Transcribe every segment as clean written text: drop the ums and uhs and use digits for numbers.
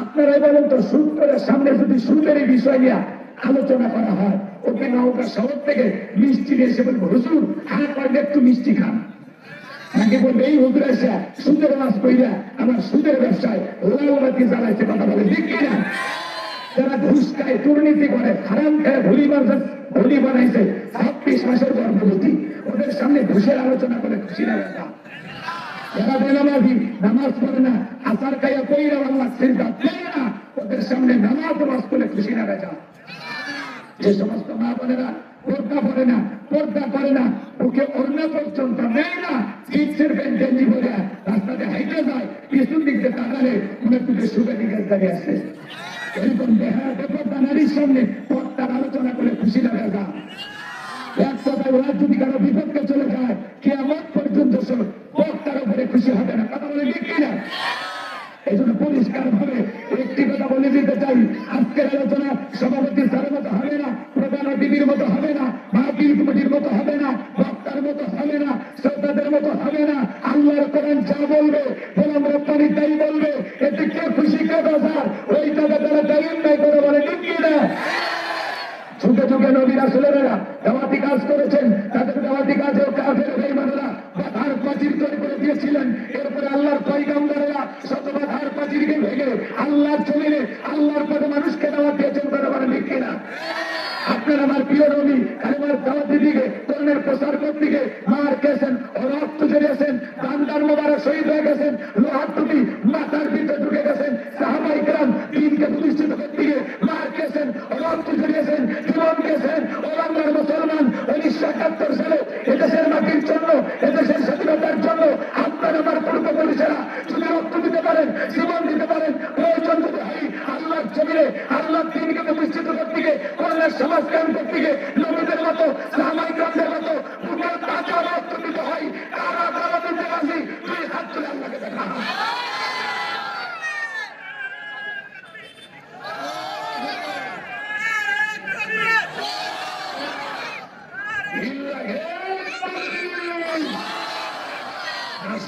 আপনারাই বলেন তো, সুদ করে সামনে যদি সুদের বিষয় নিয়ে আলোচনা করা হয়, ওকে নৌকা শহর থেকে মিষ্টি নিয়ে এসে বলবো, হুজুর হাত পারলে একটু মিষ্টি খান, নাকি বলবে এই হুজুর এসে সুদের মাছ কইরা আমার সুদের ব্যবসায় লালবাতি জ্বালাইছে, কথা বলে ঠিক কিনা? যারা ঘুষ খায়, দুর্নীতি করে, হারাম খায়, ভুলি বানাইছে 26 মাসের গর্ভবতী, ওদের সামনে ঘুষের আলোচনা করে খুশি না ব্যথা। যারা বেনামাজি, নামাজ পড়ে না, আচার খাইয়া কইরা আল্লাহ চিন্তা দেয় না, ওদের সামনে নামাজ করে খুশি না ব্যথা। যে সমস্ত মা বোনেরা পর্দা পড়ে না, পর্দা করে না, ওকে অন্য পর্যন্ত নেয় না, চিপসের গেঞ্জি পরে রাস্তাতে হাইটে যায়, পিছন দিক দিয়ে তাকালে মনে তুলে শুভে দিকে দাঁড়িয়ে আসে। এরকম বেপর্দা নারীর সামনে পর্দার আলোচনা করে খুশি না ব্যথা। এক কথায় ওরা যদি কারো বিপক্ষে চলে যায়, কিয়ামত পর্যন্ত পর্দার উপরে খুশি হবে না, কথা বলে ঠিক কিনা? এই জন্য পরিষ্কার ভাবে একটি কথা বলে দিতে চাই, আজকের আলোচনা সভাপতি স্যারের মতো হবে না, প্রধান অতিথির মতো হবে না, মাহফিল কমিটির মতো হবে না, বক্তার মতো হবে না, শ্রোতাদের মতো হবে না। আল্লাহর কোরআন যা বলবে গোলাম রব্বানী তাই বলবে। এতে কে খুশি কে বাজার, ওই টাকা তারা দাঁড়িয়ে নাই করে বলে ঠিক কিনা? যুগে যুগে নবী রাসূলেরা দাওয়াতি কাজ করেছেন, তাদের দাওয়াতি কাজেও কাফের বেঈমানেরা বাধার প্রাচীর তৈরি করে দিয়েছিলেন। এরপরে আল্লাহর পয়গম্বরেরা শত বাধার প্রাচীরকে ভেঙে আল্লাহর জমিনে আল্লাহর পথে মানুষকে দাওয়াত দিয়েছেন, বলে বলেন ঠিক কিনা? আপনার আমার প্রিয় নবী কালেমার দাওয়াত দিকে, কোরআনের প্রচার করতে গিয়ে মার খেয়েছেন, রক্ত ঝরিয়েছেন, কান্দার মোবারক শহীদ হয়ে গেছেন, লোহার টুপি মাথার ভিতরে ঢুকে গেছেন, সাহাবায়ে কেরাম দ্বীনকে প্রতিষ্ঠিত করতে গিয়ে মার খেয়েছেন, রক্ত ঝরিয়েছেন, জীবন দিয়েছেন। ও বাংলার মুসলমান, 1971 সালে এদেশের মাটির জন্য, এদেশের স্বাধীনতার জন্য আপনার আমার পূর্বপুরুষেরা যদি রক্ত দিতে পারেন, জীবন দিতে পারেন, প্রয়োজন যদি হয় আল্লাহর জমিনে আল্লাহর দ্বীনকে প্রতিষ্ঠিত করতে গিয়ে, কোরআনের সমাজ কায়েম করতে গিয়ে নবীদের মতো সাহাবায়ে কেরামদের মতো বুকের তাজা রক্ত দিতে হয়, কারা কারা দিতে রাজি? তুই হাত তুলে আল্লাহকে দেখা।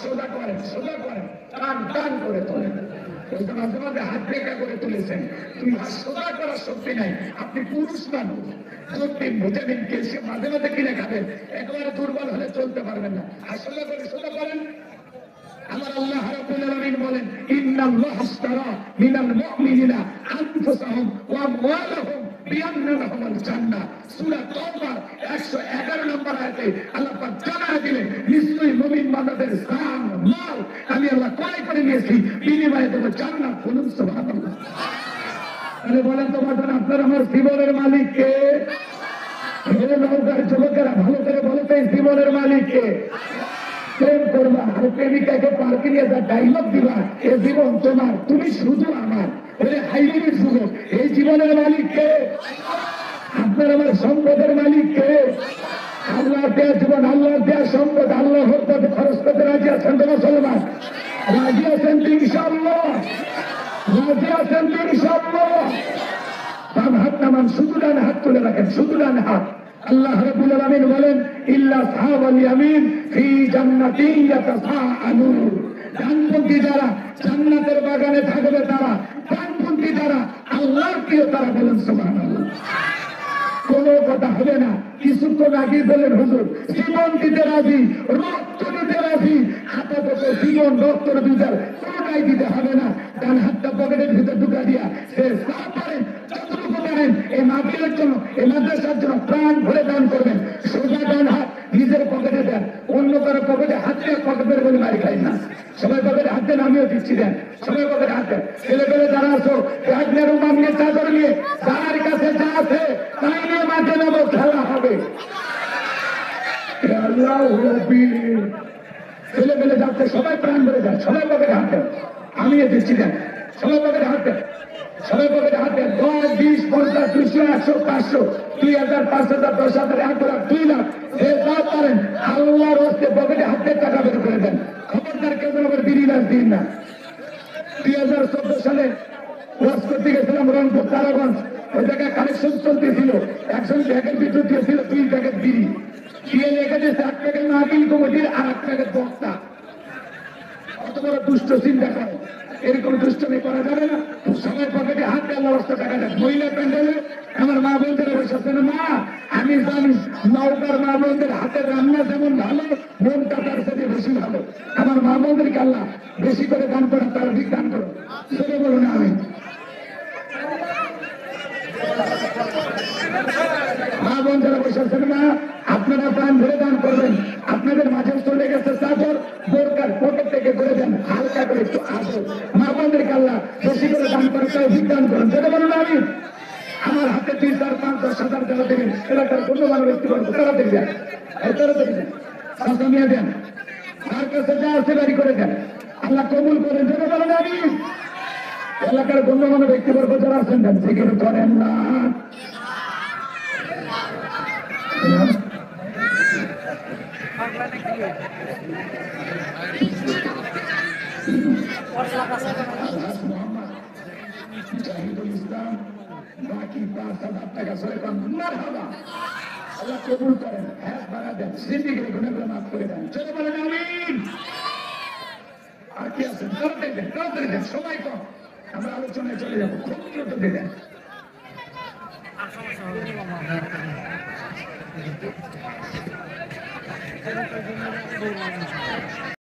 সোজা করেন, সোজা করেন, টান টান করে তোলেন। মাঝে মাঝে হাত রেখা করে তুলেছেন, তুই সোজা করার শক্তি নাই, আপনি পুরুষ মানুষ, বুঝে নিন কেসে মাঝে মাঝে কিনে খাবেন, একেবারে দুর্বল হলে চলতে পারবেন না। আর সোজা করে সোজা করেন। আমার আল্লাহ রাব্বুল আলামিন বলেন, ইন্নাল্লাহা আশতারা মিনাল মুমিনিনা আনফুসাহুম ওয়া আমওয়ালাহুম বিআন্না লাহুমুল জান্নাহ। সূরা তাওবা 111 নম্বর আয়াতে আল্লাহ পাক জানায় দিলেন, নিশ্চয়ই মুমিন বান্দাদের জান মাল আমি আল্লাহ ক্রয় করে নিয়েছি, বিনিময়ে দেব জান্নাত। বলুন সুবহানাল্লাহ। তাহলে বলেন তো বাজান, আপনার আমার জীবনের মালিক কে? হে নওগাঁর যুবকেরা ভালো করে বলো তো, জীবনের মালিক কে? প্রেম করবা আর প্রেমিকাকে পার্কে নিয়ে যা ডাইলগ দিবা, এ জীবন তোমার, তুমি শুধু আমার, হাইব্রিড যুবক। এই জীবনের মালিক কে? আপনার আমার সম্পদের মালিক কে? আল্লাহ দেয়া জীবন, আল্লাহ দেয়া সম্পদ, আল্লাহর পথে খরচ করতে রাজি আছেন তো মুসলমান? রাজি আছেন তো ইনশাআল্লাহ? রাজি আছেন তো ইনশাআল্লাহ? বাম হাত নামান, শুধু ডান হাত তুলে রাখেন, শুধু ডান হাত। আল্লাহ রাব্বুল আলামিন বলেন, ইল্লা সাহাবাল ইয়ামিন ফি জান্নাতিন ইয়াতাসাআলুন। ডানপন্থী যারা জান্নাতের বাগানে থাকবে, তারা ডানপন্থী যারা আল্লাহর প্রিয়, তারা বলেন সুবহানাল্লাহ। কোনো কথা হবে না। কিছুক্ষণ আগে বলেন, হুজুর জীবন দিতে রাজি, রক্ত দিতে রাজি। আপাতত জীবন রক্তের বিচার কোনটাই দিতে হবে না। ডান হাতটা পকেটের ভিতর ঢুকা দিয়া সে যা পারেন, যতটুকু পারেন এই মাহফিলের জন্য, এই মাদ্রাসার জন্য প্রাণ ভরে দান করবেন। সোজা ডান হাত নিজের পকেটে দেন, অন্য কারো পকেটে হাত দিয়ে পকেটের বলে মারি খাই না। সবাই পকেটে হাত দেন, আমিও দিচ্ছি, দেন সবাই পকেটে হাত দেন। ছেলে পেলে যারা আছো, রুমাল নিয়ে চাদর নিয়ে যার কাছে যা আছে তাই নিয়ে মাঠে নেবো, খেলা হবে। ছেলে পেলে যাচ্ছে, সবাই প্রাণ ভরে যান, সবাই পকেটে হাত দেন, আমিও দিচ্ছি, দেন সবাই পকেটে হাত দেন, সবাই পকেটে হাত দেন। 10, 20, 50, 200, 100, 500, 2000, 5000, 10,000, 1 লাখ, 2 লাখ, যে যা পারেন আল্লাহর হস্তে পকেটে হাতের টাকা বের করে দেন। খবরদার কেউ আবার বিড়ি লাশ দিন না। 2014 সালে ওয়াজ করতে গেছিলাম রংপুর তারাগঞ্জ, ওই জায়গায় কালেকশন চলতেছিল, একজন ব্যাগের ভিতর দিয়েছিল 2 প্যাকেট বিড়ি, দিয়ে লেগে দিয়েছে 1 প্যাকেট মাহফিল কমিটির আর 1 প্যাকেট বক্তা। অত বড় দুষ্ট চিন্তা করে, এরকম দুষ্টমি করা যাবে না। অবস্থা টাকা দেন। মহিলা প্যান্ডেলে আমার মা বোনদের বসে না, আমি জানি নৌকার মা বোনদের হাতে রান্না যেমন ভালো, মনটা তার সাথে বেশি ভালো। আমার মা বোনদেরকে আল্লাহ বেশি করে দান করে, তার দিক দান করো। সেটা বলুন আমি মা বোন যারা বসে আছেন না, আপনারা প্রাণ ধরে দান করবেন। আপনাদের মাঝে চলে গেছে চাদর, বোরকার পকেট থেকে করে দেন, হালকা করে একটু আসো। মা বোনদেরকে আল্লাহ বেশি করে দান করে, তাই বিজ্ঞান করেন। যেটা বলুন আমি আমার হাতে 3, 4, 5, 10,000 টাকা দেবেন, এলাকার কোনো মানুষ ব্যক্তি করবো, তাড়াতাড়ি দেন, তাড়াতাড়ি দেন, সামিয়া দেন, তার কাছে যা আছে বাড়ি করে দেন, আল্লাহ কবুল করেন। যেটা বলুন আমি এলাকার গণ্যমান্য ব্যক্তিবর্গ যারা আছেন দেন, সেখানে করেন না। জাহিদুল ইসলাম বাকি 5,000 টাকা সরে কম মারহাবা, আল্লাহ কবুল করেন, হ্যাঁ বাড়া দেন, সিন্ডিকেট গুণাগুলো মাফ করে দেন। চলে বলেন আমিন। আর কি আছেন তাড়াতাড়ি দেন, তাড়াতাড়ি দেন, সময় কম, আমরা আলোচনায় চলে যাবো, খুব দ্রুত দেন।